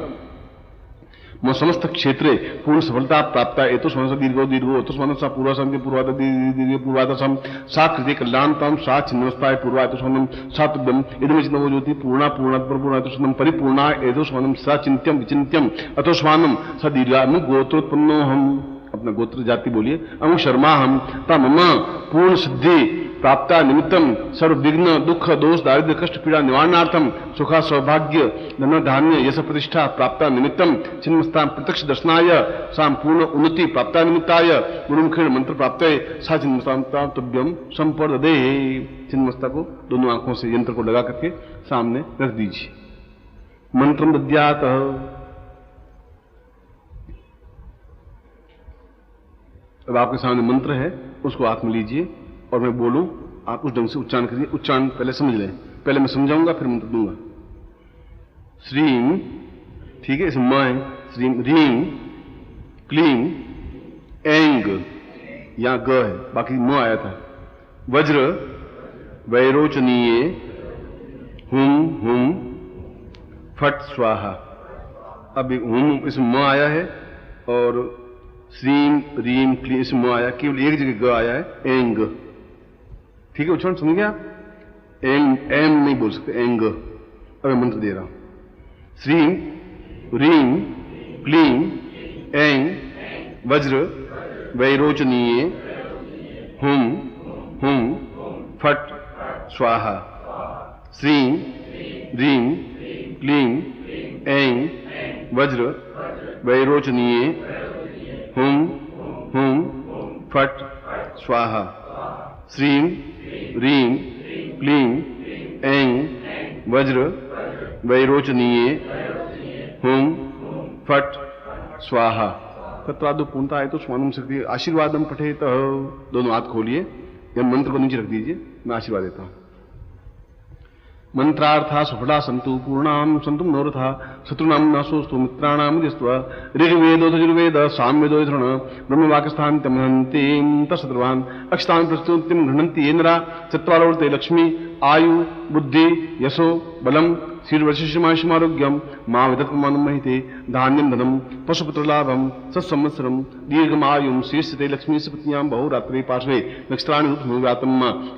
समस्त क्षेत्रे पूर्ण सफलता प्राप्त एतस्मानं दीर्घो एतस्मानं सा पूर्वासं पूर्वादसं सा कृते कल्याणतां सा छिन्नमस्ताय पूर्वा एतस्मानं सा तुभ्यं इदमचिन्नमो ज्योति पूर्णा पूर्णात्पूर्णा एतस्मानं परिपूर्णा एतस्मानं सा चिन्त्यं विचिन्त्यं एतस्मानं सा दीर्घा गोत्रोत्पन्नोऽहम्। अपना गोत्र जाति बोलिए। अमु शर्मा हम ता मम पूर्ण सिद्धि प्राप्ता निमित्तम सर्व विघ्न दुख दोष दारिद्र्य कष्ट पीड़ा निवारणार्थम सुखा सौभाग्य धन धान्य यश प्रतिष्ठा प्राप्ता निमित्तम छिन्नमस्तां प्रत्यक्ष दर्शनाय साम पूर्ण उन्नति प्राप्ता निमित्ताय गुरुमुखेण मंत्र प्राप्तये सा छिन्नमस्तां तुभ्यं संपर्दते। छिन्नमस्ता को दोनों आंखों से यंत्र को लगा करके सामने रख दीजिए। मंत्रम दद्यात् अब आपके सामने मंत्र है, उसको हाथ में लीजिए और मैं बोलूं, आप उस ढंग से उच्चारण करिए। उच्चारण पहले समझ लें, पहले मैं समझाऊंगा फिर मंत्र दूंगा। श्रीम, ठीक है, इसमें मां है, श्रीम, रीम, क्लीम, एंग, यहां ग है, बाकी म आया था। वज्र, वैरोचनीय, हुम, फट स्वाहा। अब हुम इसमें म आया है और श्रीम, रीम, क्लीम इसमें म आया, केवल एक जगह ग आया है, एंग। ठीक है, उच्चारण समझ गया आप? एम नहीं बोल सकते, एंग। अब मैं मंत्र दे रहा हूं। श्रीम, रीम, क्लीम, एंग, वज्र, वैरोचनीय, हुम, फट स्वाहा। श्रीम, रीम, क्लीम, एंग, वज्र, वैरोचनीय, हुम, फट स्वाहा। श्रीम, रीम, क्लीम, एंग, वज्र, वैरोचनीय, हुम, फट स्वाहा। तत्वादु पूर्णता है तो स्वानम शक्ति आशीर्वादम पठे तो दोनों हाथ खोलिए या मंत्र को नीचे रख दीजिए, मैं आशीर्वाद देता हूं। मंत्रार्था सफला संतु पूर्णाम संतु मनोरथा शत्रुनाम नाशोस्तु मित्राणाम दिस्त्वा ऋग्वेदो यजुर्वेद सामवेदो यथुर्ण ब्रह्मवाक्यस्थान तमहन्तीं तत्सर्वान् अक्षतान् प्रस्तुतिं गृह्णन्ति ये नरा चत्वारोर्ते लक्ष्मी आयु बुद्धि यशो बलम शीर्वशिष्यमायुष्यमारोग्यम मां विदत्मानुमहिते धान्यं धनं पशुपुत्रलाभं सत्संवत्सरं दीर्घमायुं शीर्षते लक्ष्मी सपत्न्यां बहुरात्रे पार्श्वे नक्षत्राणि रूपसमुव्यातं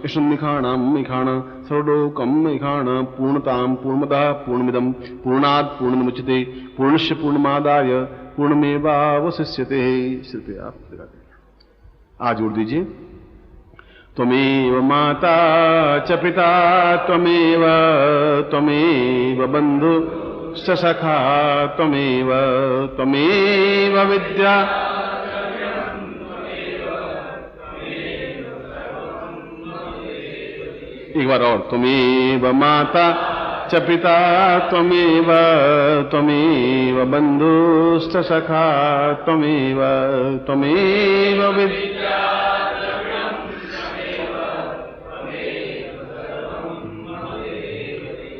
यशन्निखाणां मिखाण सर्वलोकं मिखाण पूर्णतां पूर्णमदः पूर्णमिदं पूर्णात् पूर्णमुच्यते पूर्णस्य पूर्णमादाय पूर्णमेवावशिष्यते। श्रुते आप आज जोड़ दीजिए। त्वमेव माता च पिता त्वमेव बंधु च सखा त्वमेव विद्या। एक बार और। त्वमेव माता च पिता त्वमेव बंधुश्च सखा त्वमेव विद्या।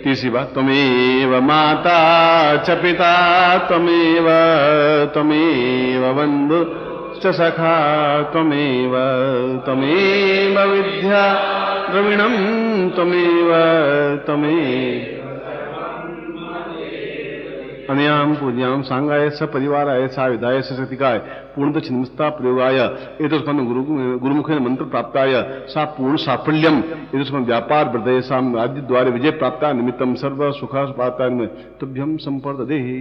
तीसरी बात। त्वमेव माता च पिता त्वमेव बंधु च सखा त्वमेव विद्या द्रविणं त्वमेव अनयाम पूज्याम सांगाय सपरिवाराय साविधाय सशक्तिकाय पूर्णतः छिन्नमस्ता प्रयोगाय एतस्मन् गुरुमुखेन मंत्र प्राप्ताय सा पूर्ण साफल्यम एतस्मन् व्यापार वृद्धये साम राज्य द्वारे विजय प्राप्ता निमित्तम सर्व सुख प्राप्ताय तुभ्यम संपर्ददेहि।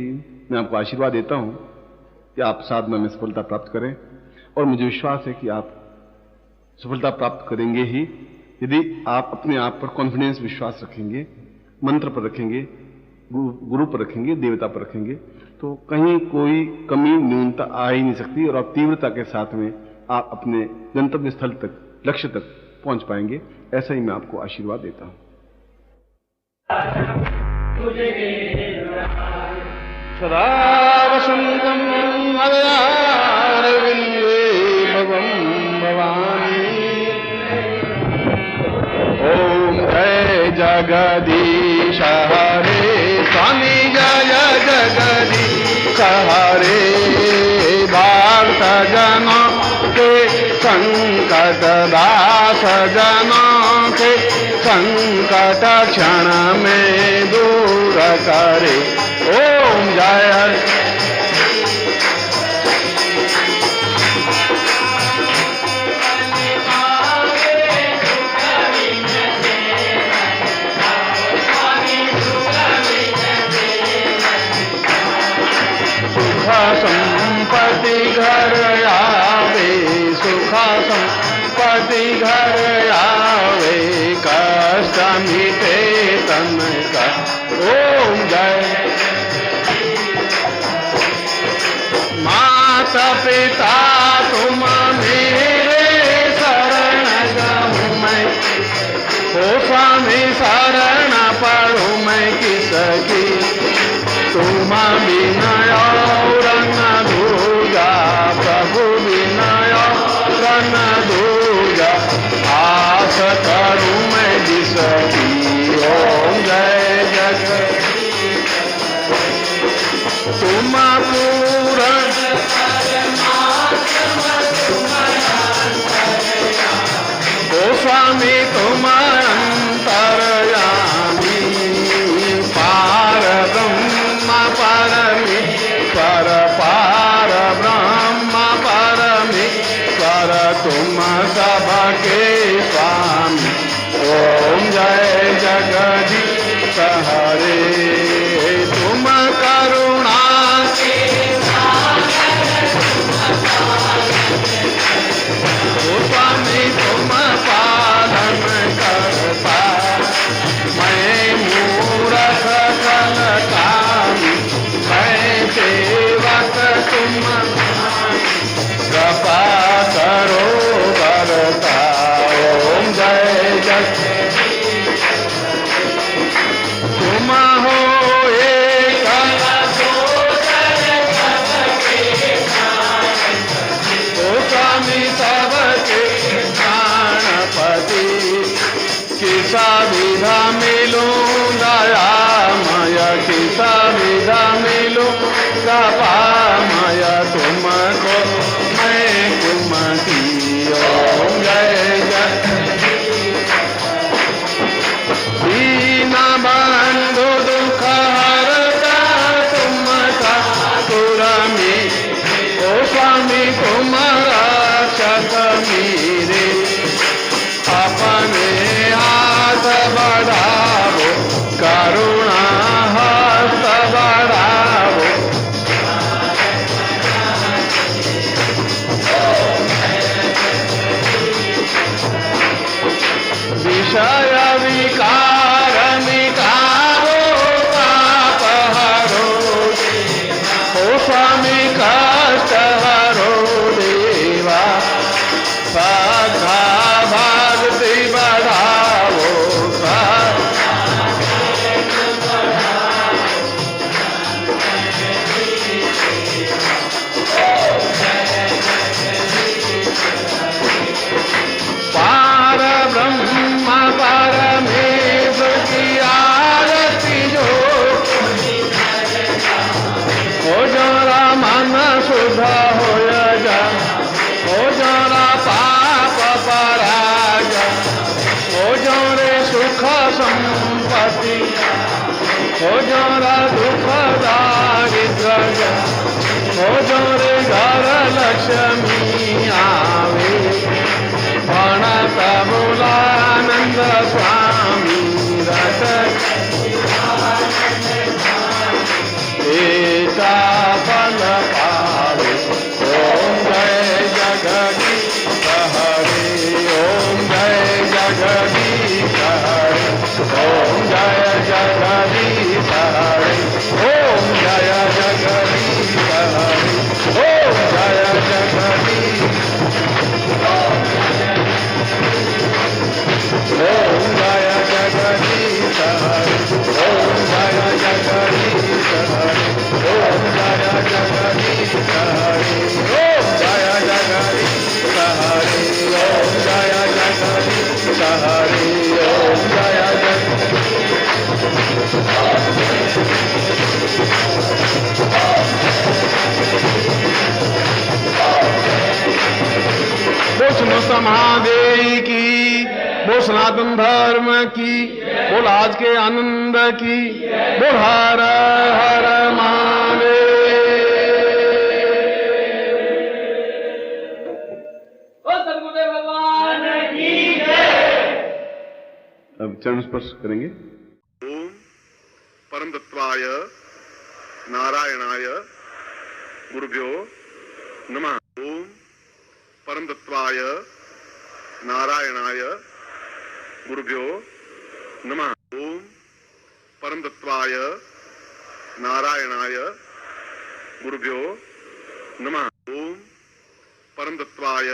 मैं आपको आशीर्वाद देता हूं कि आप साधना में सफलता प्राप्त करें और मुझे विश्वास है कि आप सफलता प्राप्त करेंगे ही यदि आप अपने आप पर कॉन्फिडेंस विश्वास रखेंगे, मंत्र पर रखेंगे, गुरु पर रखेंगे, देवता पर रखेंगे, तो कहीं कोई कमी न्यूनता आ ही नहीं सकती और आप तीव्रता के साथ में आप अपने गंतव्य स्थल तक, लक्ष्य तक पहुंच पाएंगे। ऐसा ही मैं आपको आशीर्वाद देता हूं। सदा वसंतम अरविंदे भवं भवानी। ओम जय जगदीश हरे स्वामी जय जगदीश हरे। भक्त जनों के संकट दास जनों के संकट क्षण में दूर करे। ओम जय संपत्ति घर आवे, सुख संपत्ति घर आवे, कष्ट मिटे तन का। ओम जय माता पिता तुम मेरे शरण जाऊं मैं, ओ स्वामी शरण पढ़ूं मैं किसकी, तुम बिना और न दूजा प्रभु बिना हरे तुम करुणा के ओ स्वामी तुम पालन करता मैं मूरख कलकामी मैं सेवक तुम कृपा करो करता ओम जय जय तुम हो एक ओ स्वामी सबके प्राणपति किसा विधा मिलूं दयामय किसा विधा मिलूं कृपामय तुमको मैं कुमति ओम जय जय दीन बंधु दुख हरता तुम ठाकुर में ओ स्वामी तुम रक्षक मेरे अपने हाथ बढ़ावो करुणा हस्त बढ़ावो विषय विकार मिटावो पाप हरो ओ स्वामी कष्ट हरो देवा श्रद्धा भक्ति बढ़ावो पार ब्रह्म परमेश्वर की आरती जो हो जरा मन शुद्ध हो जा हो जरा पाप पराजा हो जरे सुख संपत्ति हो जरा दुख दारिद्र्य हो जरे घर लक्ष्मी आवे प्रणत मूलानंद स्वामी रस एका फल पावे ओम जय जगदीश हरे ओम जय जगदीश हरे ओम जय जगदीश हरे ओम जय जगदीश हरे ओम जय जगदीश ओम जय जगदीश हरे ओम जय जगदीश हरे ओम जय जगदीश हरे ओम जय जगदीश हरे ओम जय जगदीश हरे ओम जय बोल समस्त महादेव की बोल सनातन धर्म की बोल आज के आनंद की बोल हर हर महादेव। सदगुरुदेव भगवान की जय। अब चरण स्पर्श करेंगे। ओम परम तत्वाय नारायणाय गुरुभ्यो नमः। ओम परम तत्वाय नारायणाय गुरुभ्यो नमः। ओम परम तत्वाय नारायणाय गुरुभ्यो नमः। ओम परम तत्वाय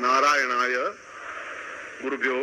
नारायणाय गुरुभ्यो